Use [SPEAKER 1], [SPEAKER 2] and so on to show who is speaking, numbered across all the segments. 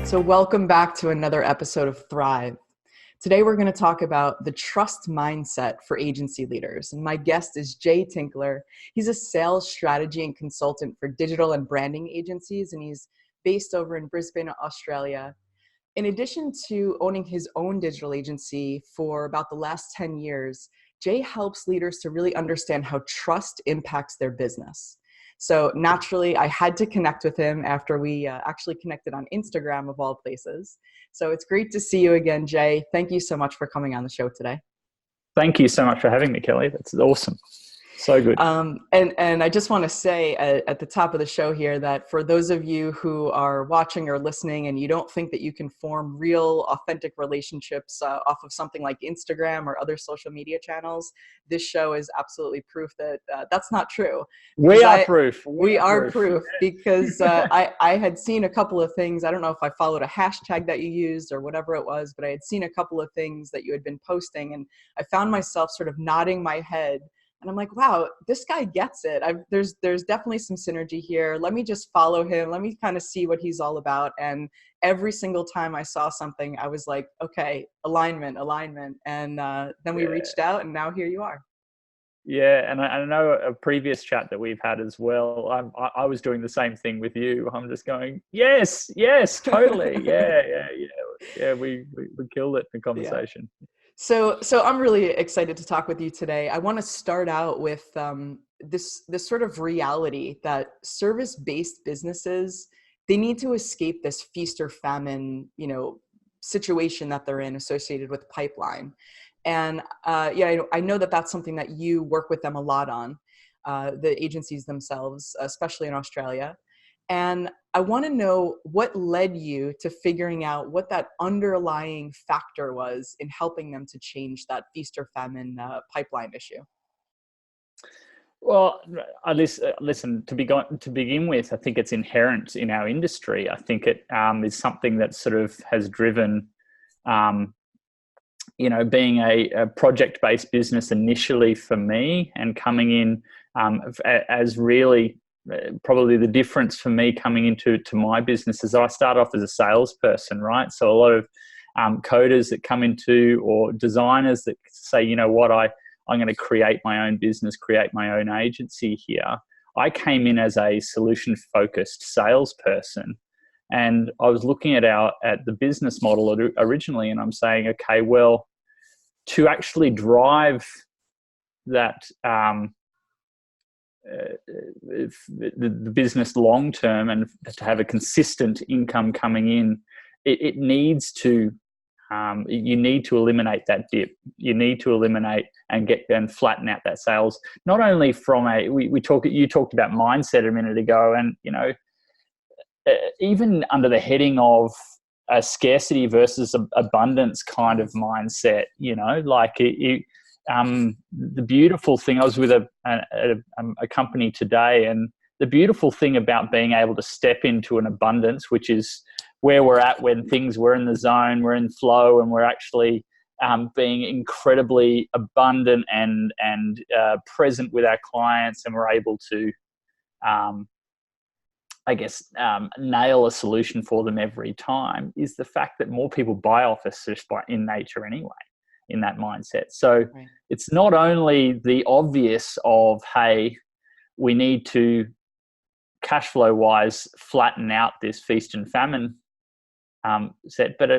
[SPEAKER 1] So welcome back to another episode of Thrive. Today we're going to talk about the trust mindset for agency leaders. And my guest is Jay Tinkler. He's a sales strategy and consultant for digital and branding agencies, and he's based over in Brisbane, Australia. In addition to owning his own digital agency for about the last 10 years, Jay helps leaders to really understand how trust impacts their business. So naturally, I had to connect with him after we actually connected on Instagram of all places. So it's great to see you again, Jay. Thank you so much for coming on the show today.
[SPEAKER 2] Thank you so much for having me, Kelly. That's awesome. So good.
[SPEAKER 1] And I just want to say at the top of the show here that for those of you who are watching or listening and you don't think that you can form real, authentic relationships off of something like Instagram or other social media channels, this show is absolutely proof that that's not true.
[SPEAKER 2] We are proof.
[SPEAKER 1] We are proof because I had seen a couple of things. I don't know if I followed a hashtag that you used or whatever it was, but I had seen a couple of things that you had been posting, and I found myself sort of nodding my head. And I'm like, wow, this guy gets it. There's definitely some synergy here. Let me just follow him. Let me kind of see what he's all about. And every single time I saw something, I was like, okay, alignment. And then we reached out, and now here you are.
[SPEAKER 2] Yeah, and I know a previous chat that we've had as well. I was doing the same thing with you. I'm just going, yes, totally. Yeah. We killed it in the conversation. Yeah.
[SPEAKER 1] So I'm really excited to talk with you today. I want to start out with this sort of reality that service-based businesses, they need to escape this feast or famine, situation that they're in associated with pipeline. And I know that that's something that you work with them a lot on, the agencies themselves, especially in Australia. And I want to know what led you to figuring out what that underlying factor was in helping them to change that feast or famine pipeline issue.
[SPEAKER 2] Well, listen. To begin with, I think it's inherent in our industry. I think it is something that sort of has driven, being a project-based business initially for me, and coming in as really. Probably the difference for me coming into my business is I start off as a salesperson, right? So a lot of coders that come into, or designers that say, you know what, I'm going to create my own business, create my own agency here. I came in as a solution-focused salesperson, and I was looking at the business model originally, and I'm saying, okay, well, to actually drive that. The business long term, and to have a consistent income coming in, it needs to you need to eliminate that dip. You need to eliminate and flatten out that sales. Not only from you talked about mindset a minute ago, and even under the heading of a scarcity versus abundance kind of mindset, the beautiful thing, I was with a company today, and the beautiful thing about being able to step into an abundance, which is where we're at when we're in the zone, we're in flow, and we're actually being incredibly abundant and present with our clients, and we're able to, nail a solution for them every time, is the fact that more people buy off us just in nature anyway. In that mindset. So right. It's not only the obvious of, hey, we need to cash flow wise flatten out this feast and famine set, but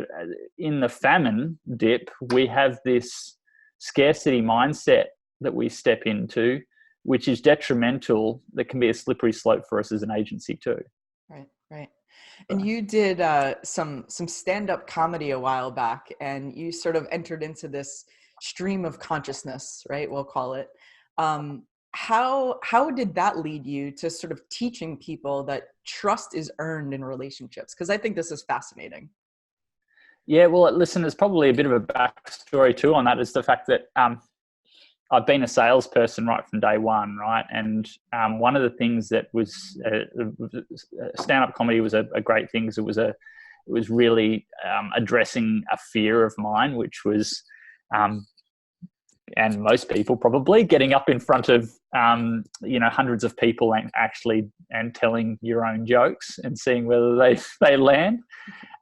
[SPEAKER 2] in the famine dip, we have this scarcity mindset that we step into, which is detrimental, that can be a slippery slope for us as an agency too.
[SPEAKER 1] Right. And you did some stand-up comedy a while back, and you sort of entered into this stream of consciousness, right? We'll call it. How did that lead you to sort of teaching people that trust is earned in relationships? Because I think this is fascinating.
[SPEAKER 2] Yeah, well, listen, there's probably a bit of a backstory too on that, is the fact that I've been a salesperson right from day one, right? And one of the things that was stand-up comedy was a great thing, because it was really addressing a fear of mine, which was and most people probably, getting up in front of hundreds of people and telling your own jokes and seeing whether they land.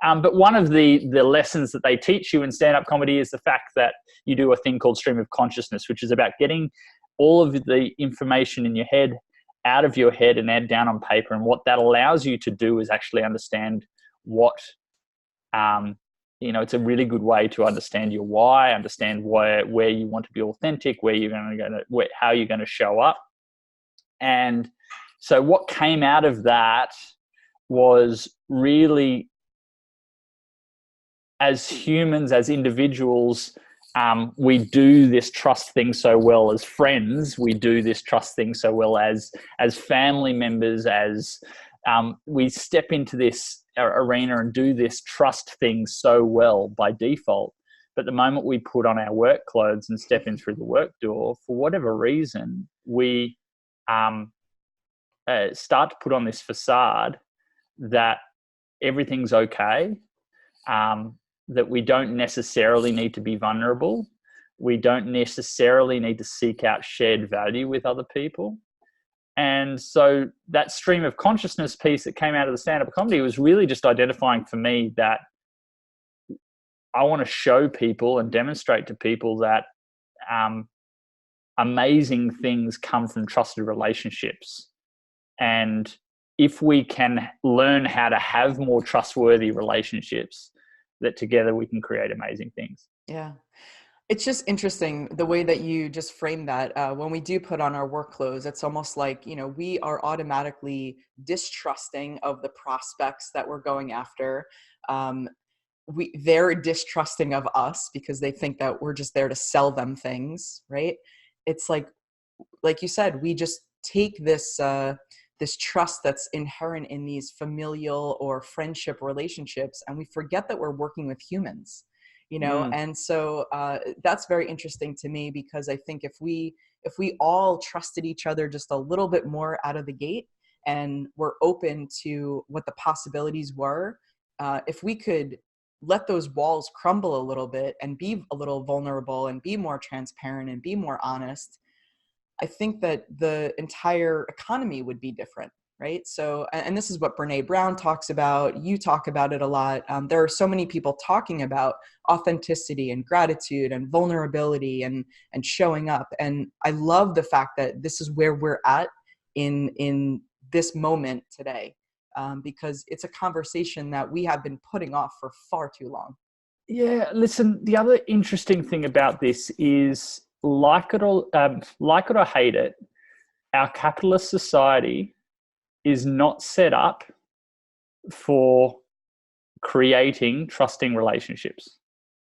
[SPEAKER 2] But one of the lessons that they teach you in stand-up comedy is the fact that you do a thing called stream of consciousness, which is about getting all of the information in your head out of your head and add down on paper. And what that allows you to do is actually understand what, it's a really good way to understand your why, understand where you want to be authentic, where you're going to go, how you're going to show up. And so what came out of that was really, as humans, as individuals, we do this trust thing so well as friends. We do this trust thing so well as family members, as we step into this arena and do this trust thing so well by default. But the moment we put on our work clothes and step in through the work door, for whatever reason, we start to put on this facade that everything's okay, that we don't necessarily need to be vulnerable. We don't necessarily need to seek out shared value with other people. And so that stream of consciousness piece that came out of the stand-up comedy was really just identifying for me that I want to show people and demonstrate to people that amazing things come from trusted relationships. And if we can learn how to have more trustworthy relationships, that together we can create amazing things.
[SPEAKER 1] Yeah. It's just interesting the way that you just framed that. When we do put on our work clothes, it's almost like, we are automatically distrusting of the prospects that we're going after. They're distrusting of us because they think that we're just there to sell them things, right? It's like you said, we just take this trust that's inherent in these familial or friendship relationships, and we forget that we're working with humans, And so that's very interesting to me, because I think if we all trusted each other just a little bit more out of the gate and were open to what the possibilities were, if we could let those walls crumble a little bit and be a little vulnerable and be more transparent and be more honest, I think that the entire economy would be different, right? So, and this is what Brene Brown talks about. You talk about it a lot. There are so many people talking about authenticity and gratitude and vulnerability and showing up. And I love the fact that this is where we're at in this moment today, because it's a conversation that we have been putting off for far too long.
[SPEAKER 2] Yeah, listen, the other interesting thing about this is, like it or hate it, our capitalist society is not set up for creating trusting relationships.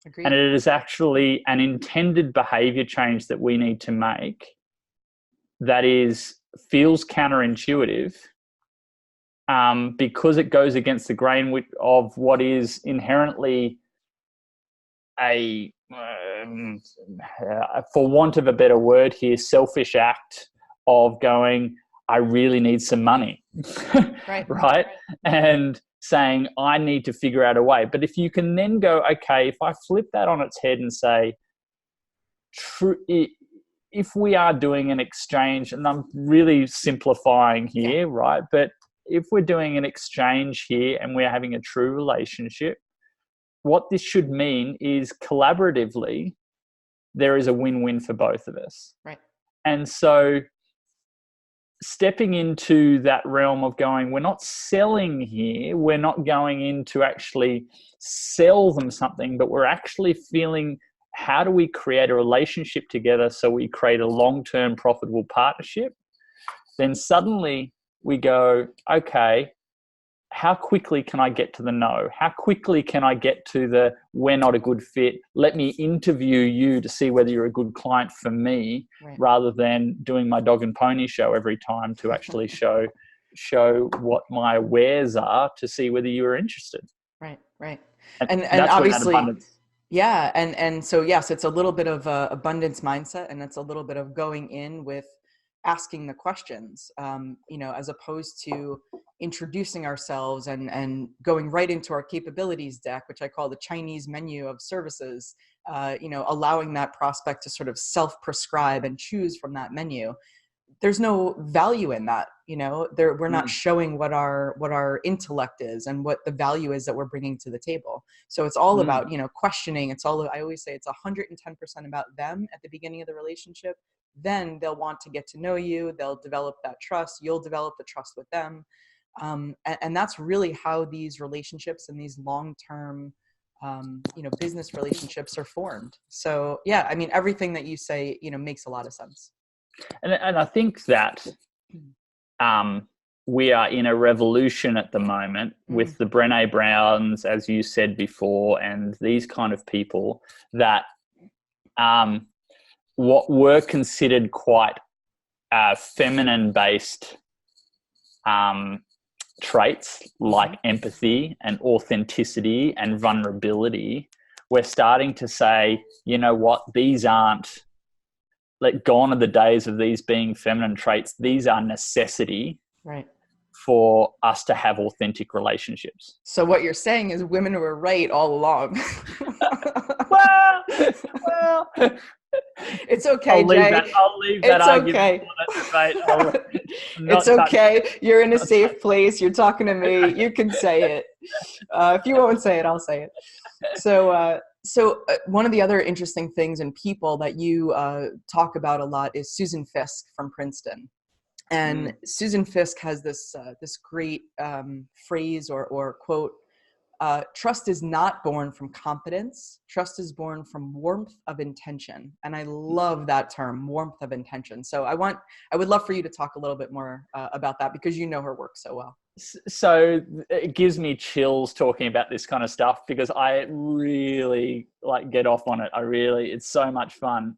[SPEAKER 1] Agreed.
[SPEAKER 2] And it is actually an intended behavior change that we need to make that feels counterintuitive, because it goes against the grain of what is inherently for want of a better word here, selfish act of going, I really need some money, right? And saying, I need to figure out a way. But if you can then go, okay, if I flip that on its head and say, if we are doing an exchange, and I'm really simplifying here, right? But if we're doing an exchange here and we're having a true relationship, what this should mean is collaboratively, there is a win-win for both of us.
[SPEAKER 1] Right.
[SPEAKER 2] And so stepping into that realm of going, we're not selling here, we're not going in to actually sell them something, but we're actually feeling, how do we create a relationship together so we create a long-term profitable partnership? Then suddenly we go, okay, how quickly can I get to the no? How quickly can I get to the we're not a good fit? Let me interview you to see whether you're a good client for me, rather than doing my dog and pony show every time to actually show what my wares are to see whether you are interested.
[SPEAKER 1] Right.
[SPEAKER 2] And
[SPEAKER 1] obviously, yeah. And so, yes, it's a little bit of abundance mindset, and it's a little bit of going in with asking the questions, as opposed to introducing ourselves and going right into our capabilities deck, which I call the Chinese menu of services, allowing that prospect to sort of self-prescribe and choose from that menu. There's no value in that. We're not showing what our intellect is and what the value is that we're bringing to the table. So it's all about, questioning. I always say it's 110% about them at the beginning of the relationship. Then they'll want to get to know you. They'll develop that trust. You'll develop the trust with them. And that's really how these relationships and these long-term, business relationships are formed. So yeah, I mean, everything that you say, makes a lot of sense.
[SPEAKER 2] And I think that we are in a revolution at the moment with the Brené Browns, as you said before, and these kind of people that what were considered quite feminine-based traits like empathy and authenticity and vulnerability, we're starting to say, you know what, these aren't, gone are the days of these being feminine traits. These are necessity for us to have authentic relationships.
[SPEAKER 1] So what you're saying is women were right all along.
[SPEAKER 2] well,
[SPEAKER 1] it's okay, Jay.
[SPEAKER 2] I'll leave that argument for that debate.
[SPEAKER 1] It's okay. You're in a safe place. You're talking to me. You can say it. If you won't say it, I'll say it. So one of the other interesting things in people that you talk about a lot is Susan Fiske from Princeton. And Susan Fiske has this great phrase or quote, trust is not born from competence. Trust is born from warmth of intention. And I love that term, warmth of intention. So I would love for you to talk a little bit more about that, because you know her work so well.
[SPEAKER 2] So it gives me chills talking about this kind of stuff, because I really get off on it. It's so much fun.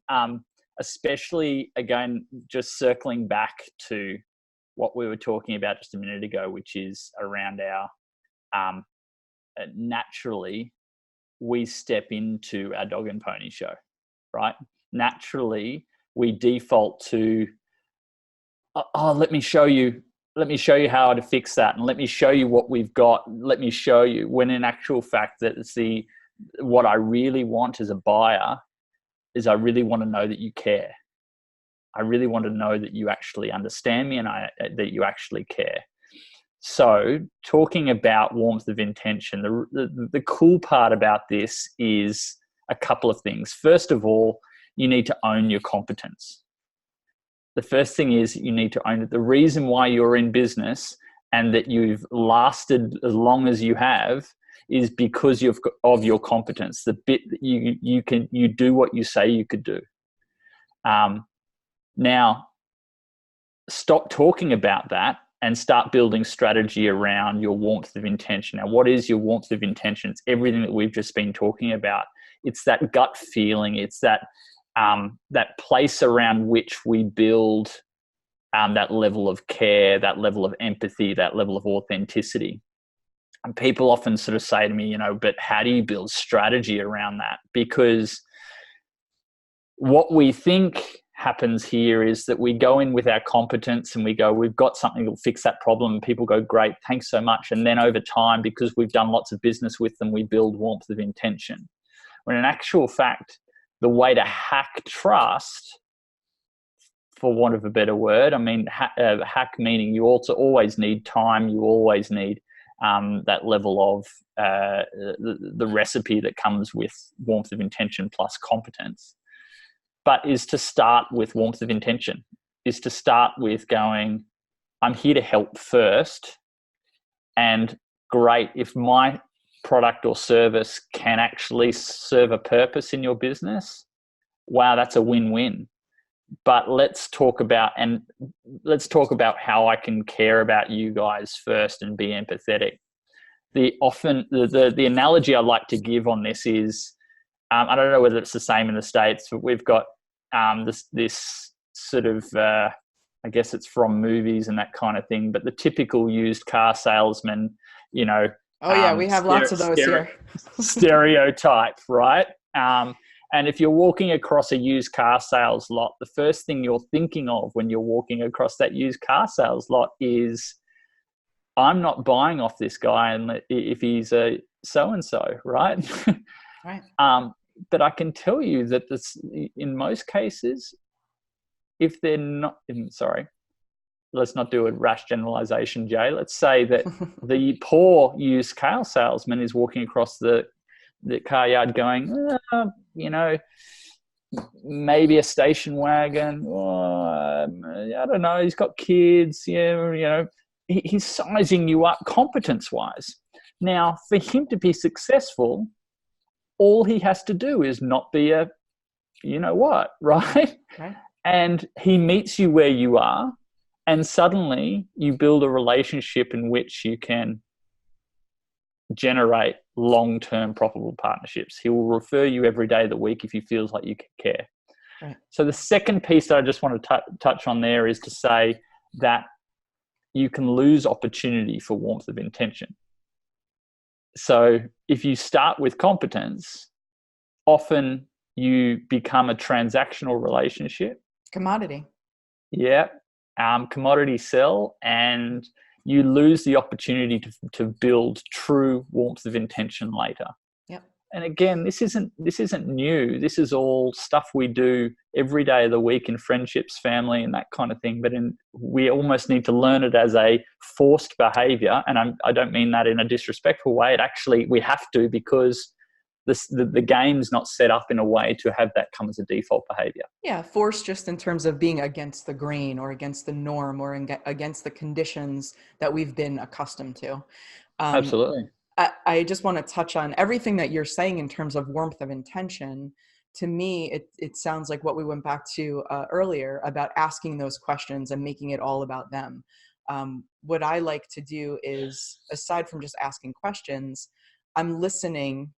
[SPEAKER 2] Especially, again, just circling back to what we were talking about just a minute ago, which is around our naturally we step into our dog and pony show, right? Naturally, we default to, let me show you how to fix that, and let me show you what we've got. Let me show you, when in actual fact that what I really want as a buyer is I really want to know that you care. I really want to know that you actually understand me and that you actually care. So talking about warmth of intention, the cool part about this is a couple of things. First of all, you need to own your competence. The first thing is you need to own it. The reason why you're in business and that you've lasted as long as you have is because of your competence. The bit that you do what you say you could do. Now, stop talking about that and start building strategy around your warmth of intention. Now, what is your warmth of intention? It's everything that we've just been talking about. It's that gut feeling. It's that place around which we build that level of care, that level of empathy, that level of authenticity. And people often sort of say to me, but how do you build strategy around that? Because what we think happens here is that we go in with our competence and we go, we've got something that will fix that problem. And people go, great, thanks so much. And then over time, because we've done lots of business with them, we build warmth of intention. When in actual fact, the way to hack trust, for want of a better word, hack meaning you also always need time. You always need that level of the recipe that comes with warmth of intention plus competence. But is to start with warmth of intention, is to start with going, I'm here to help first. And great, if my product or service can actually serve a purpose in your business, wow, that's a win-win. But let's talk about how I can care about you guys first and be empathetic. The analogy I like to give on this is, I don't know whether it's the same in the States, but we've got this sort of, I guess it's from movies and that kind of thing, but the typical used car salesman, we have
[SPEAKER 1] lots of those here.
[SPEAKER 2] Stereotype, right? And if you're walking across a used car sales lot, the first thing you're thinking of when you're walking across that used car sales lot is, I'm not buying off this guy and if he's a so-and-so, right?
[SPEAKER 1] Right.
[SPEAKER 2] But I can tell you that this, in most cases, if they're not, sorry, let's not do a rash generalization, Jay. Let's say that the poor used car salesman is walking across the car yard going, maybe a station wagon. Oh, I don't know. He's got kids. Yeah, he's sizing you up competence-wise. Now, for him to be successful, all he has to do is not be a, right?
[SPEAKER 1] Right.
[SPEAKER 2] And he meets you where you are, and suddenly you build a relationship in which you can generate long-term profitable partnerships. He will refer you every day of the week if he feels like you care.
[SPEAKER 1] Right.
[SPEAKER 2] So the second piece that I just want to touch on there is to say that you can lose opportunity for warmth of intention. So if you start with competence, often you become a transactional relationship.
[SPEAKER 1] Commodity.
[SPEAKER 2] Yeah. Commodity sell, and you lose the opportunity to build true warmth of intention later.
[SPEAKER 1] Yep.
[SPEAKER 2] And again, this isn't new. This is all stuff we do every day of the week in friendships, family, and that kind of thing. But we almost need to learn it as a forced behavior. And I don't mean that in a disrespectful way. It actually, we have to, because the game's not set up in a way to have that come as a default behavior.
[SPEAKER 1] Yeah, force just in terms of being against the grain or against the norm or against the conditions that we've been accustomed to.
[SPEAKER 2] Absolutely.
[SPEAKER 1] I just want to touch on everything that you're saying in terms of warmth of intention. To me, it sounds like what we went back to earlier about asking those questions and making it all about them. What I like to do is, aside from just asking questions, I'm listening.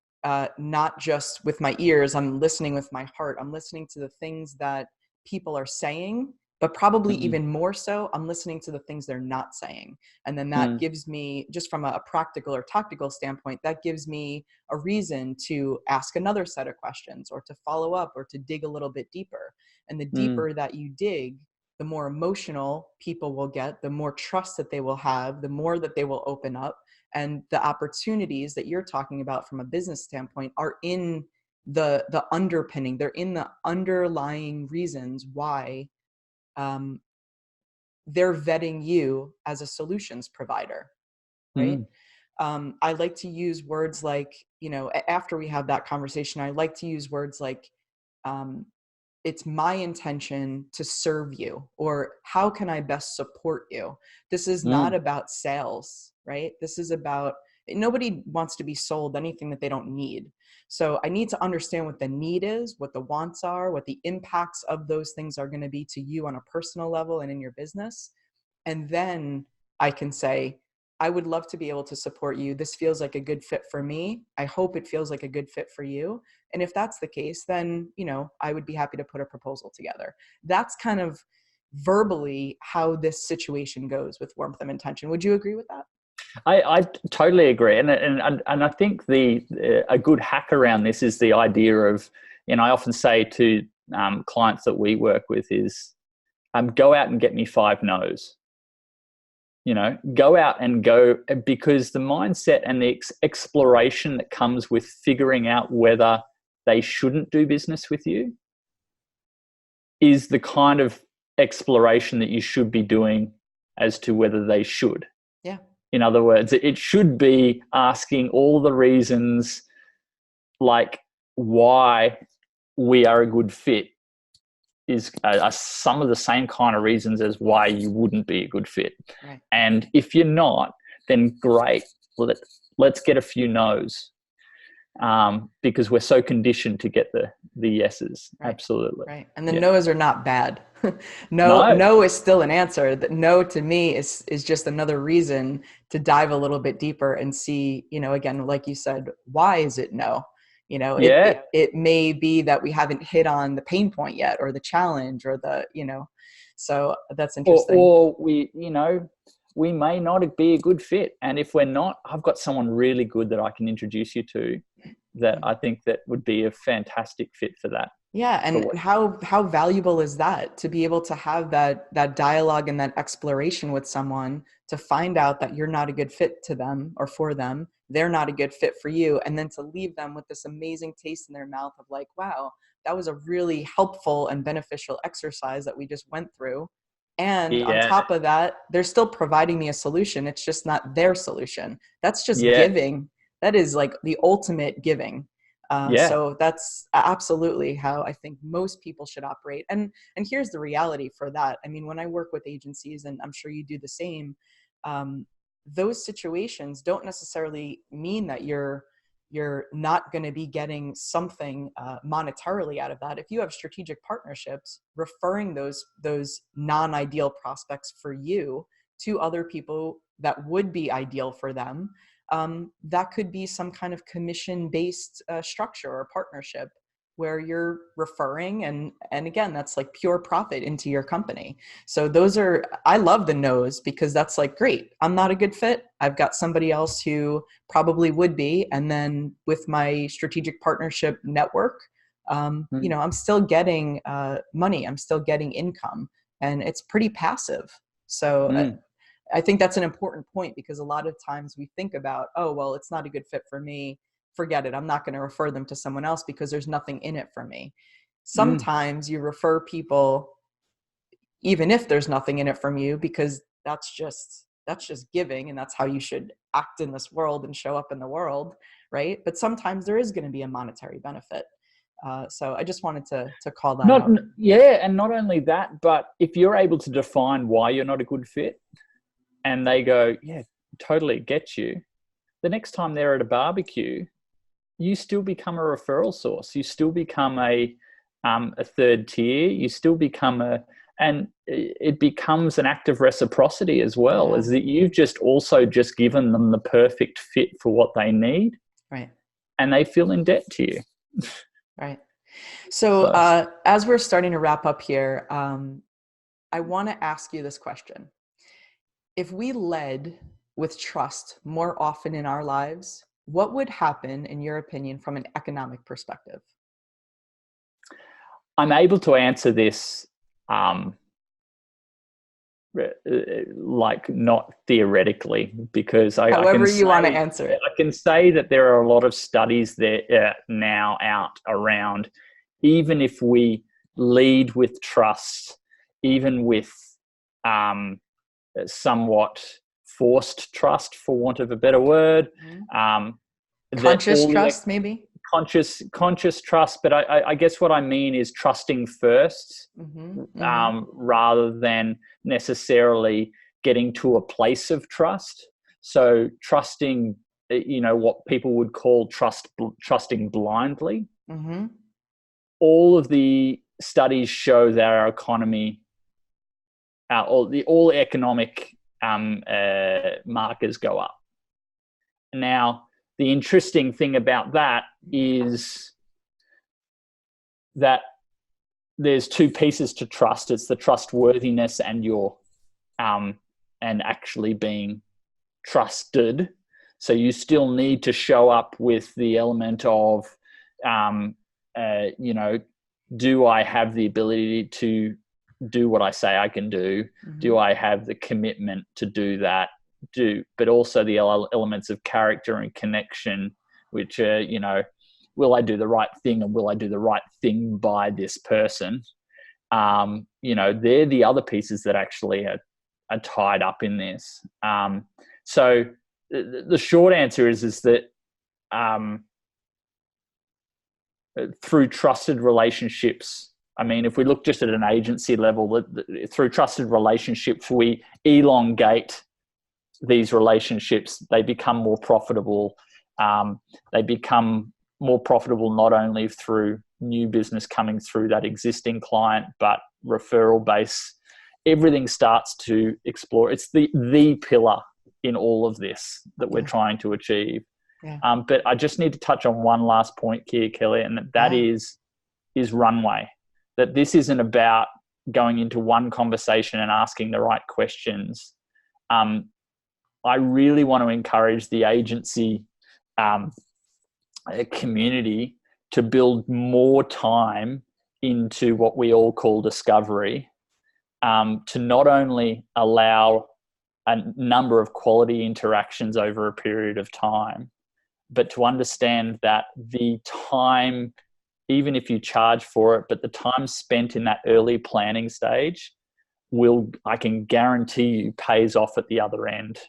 [SPEAKER 1] Not just with my ears, I'm listening with my heart. I'm listening to the things that people are saying, but probably even more so, I'm listening to the things they're not saying. And then that gives me, just from a practical or tactical standpoint, that gives me a reason to ask another set of questions or to follow up or to dig a little bit deeper. And the deeper that you dig, the more emotional people will get, the more trust that they will have, the more that they will open up. And the opportunities that you're talking about from a business standpoint are in the underpinning. They're in the underlying reasons why they're vetting you as a solutions provider, right? I like to use words like, after we have that conversation, I like to use words like, it's my intention to serve you, or how can I best support you? This is not about sales, right? This is about, nobody wants to be sold anything that they don't need. So I need to understand what the need is, what the wants are, what the impacts of those things are going to be to you on a personal level and in your business. And then I can say, I would love to be able to support you. This feels like a good fit for me. I hope it feels like a good fit for you. And if that's the case, then, I would be happy to put a proposal together. That's kind of verbally how this situation goes with warmth of intention. Would you agree with that?
[SPEAKER 2] I totally agree. And I think a good hack around this is the idea of, I often say to clients that we work with is, go out and get me 5 no's. Go out and go, because the mindset and the exploration that comes with figuring out whether they shouldn't do business with you is the kind of exploration that you should be doing as to whether they should.
[SPEAKER 1] Yeah.
[SPEAKER 2] In other words, it should be asking all the reasons, like why we are a good fit are some of the same kind of reasons as why you wouldn't be a good fit.
[SPEAKER 1] Right.
[SPEAKER 2] And if you're not, then great. Let's get a few no's, because we're so conditioned to get the yeses.
[SPEAKER 1] Right.
[SPEAKER 2] Absolutely.
[SPEAKER 1] Right. And the no's are not bad.
[SPEAKER 2] No.
[SPEAKER 1] No is still an answer. That no to me is just another reason to dive a little bit deeper and see, again, like you said, why is it no? It may be that we haven't hit on the pain point yet, or the challenge, or so that's interesting.
[SPEAKER 2] Or we may not be a good fit. And if we're not, I've got someone really good that I can introduce you to that I think that would be a fantastic fit for that.
[SPEAKER 1] Yeah. And how valuable is that to be able to have that dialogue and that exploration with someone to find out that you're not a good fit to them or for them, they're not a good fit for you. And then to leave them with this amazing taste in their mouth of like, wow, that was a really helpful and beneficial exercise that we just went through. And on
[SPEAKER 2] Yeah.
[SPEAKER 1] top of that, they're still providing me a solution. It's just not their solution. That's just
[SPEAKER 2] Yeah.
[SPEAKER 1] giving. That is like the ultimate giving.
[SPEAKER 2] Yeah.
[SPEAKER 1] So that's absolutely how I think most people should operate. And here's the reality for that. I mean, when I work with agencies, and I'm sure you do the same, those situations don't necessarily mean that you're not going to be getting something monetarily out of that. If you have strategic partnerships, referring those non-ideal prospects for you to other people that would be ideal for them, that could be some kind of commission-based structure or partnership where you're referring, and again, that's like pure profit into your company. So I love the no's, because that's like, great, I'm not a good fit, I've got somebody else who probably would be, and then with my strategic partnership network, I'm still getting money, I'm still getting income, and it's pretty passive. So I think that's an important point, because a lot of times we think about, oh, well, it's not a good fit for me, forget it, I'm not going to refer them to someone else because there's nothing in it for me. Sometimes you refer people even if there's nothing in it from you, because that's just giving, and that's how you should act in this world and show up in the world, right? But sometimes there is going to be a monetary benefit. So I just wanted to call that out.
[SPEAKER 2] Yeah, and not only that, but if you're able to define why you're not a good fit, and they go, yeah, totally get you, the next time they're at a barbecue, you still become a referral source. You still become a third tier. You still become and it becomes an act of reciprocity as well, is that you've just given them the perfect fit for what they need.
[SPEAKER 1] Right.
[SPEAKER 2] And they feel in debt to you.
[SPEAKER 1] Right. So as we're starting to wrap up here, I want to ask you this question. If we led with trust more often in our lives, what would happen, in your opinion, from an economic perspective?
[SPEAKER 2] I'm able to answer this like not theoretically, because
[SPEAKER 1] however you want to answer it.
[SPEAKER 2] I can say that there are a lot of studies there now out around, even if we lead with trust, even with somewhat forced trust, for want of a better word,
[SPEAKER 1] conscious trust, maybe
[SPEAKER 2] conscious trust, but I guess what I mean is trusting first, rather than necessarily getting to a place of trust. So trusting, what people would call trusting blindly. All of the studies show that our economy, all economic markers go up. Now, the interesting thing about that is that there's two pieces to trust. It's the trustworthiness and your and actually being trusted. So you still need to show up with the element of, do I have the ability to do what I say I can do? Do I have the commitment to do that? But also the elements of character and connection, which are, will I do the right thing, and will I do the right thing by this person? They're the other pieces that actually are tied up in this. So the short answer is that through trusted relationships, I mean, if we look just at an agency level, through trusted relationships, we elongate these relationships. They become more profitable. They become more profitable not only through new business coming through that existing client, but referral base. Everything starts to explore. It's the pillar in all of this that we're trying to achieve. But I just need to touch on one last point here, Kelly, and that is runway. That this isn't about going into one conversation and asking the right questions. I really want to encourage the agency a community to build more time into what we all call discovery, to not only allow a number of quality interactions over a period of time, but to understand that the time, even if you charge for it, but the time spent in that early planning stage I can guarantee you, pays off at the other end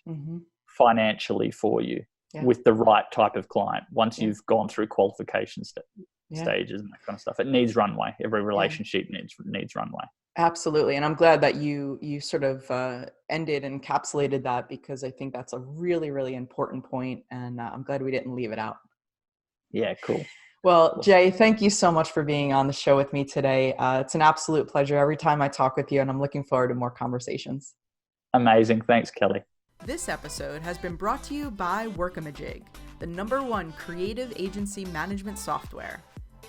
[SPEAKER 2] financially for you with the right type of client once you've gone through qualification stages and that kind of stuff. It needs runway. Every relationship needs runway.
[SPEAKER 1] Absolutely. And I'm glad that you sort of ended and encapsulated that, because I think that's a really, really important point. And I'm glad we didn't leave it out.
[SPEAKER 2] Yeah, cool.
[SPEAKER 1] Well, Jay, thank you so much for being on the show with me today. It's an absolute pleasure every time I talk with you, and I'm looking forward to more conversations.
[SPEAKER 2] Amazing. Thanks, Kelly.
[SPEAKER 1] This episode has been brought to you by Workamajig, the #1 creative agency management software.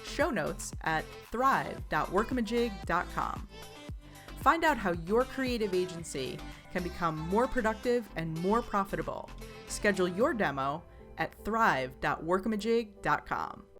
[SPEAKER 1] Show notes at thrive.workamajig.com. Find out how your creative agency can become more productive and more profitable. Schedule your demo at thrive.workamajig.com.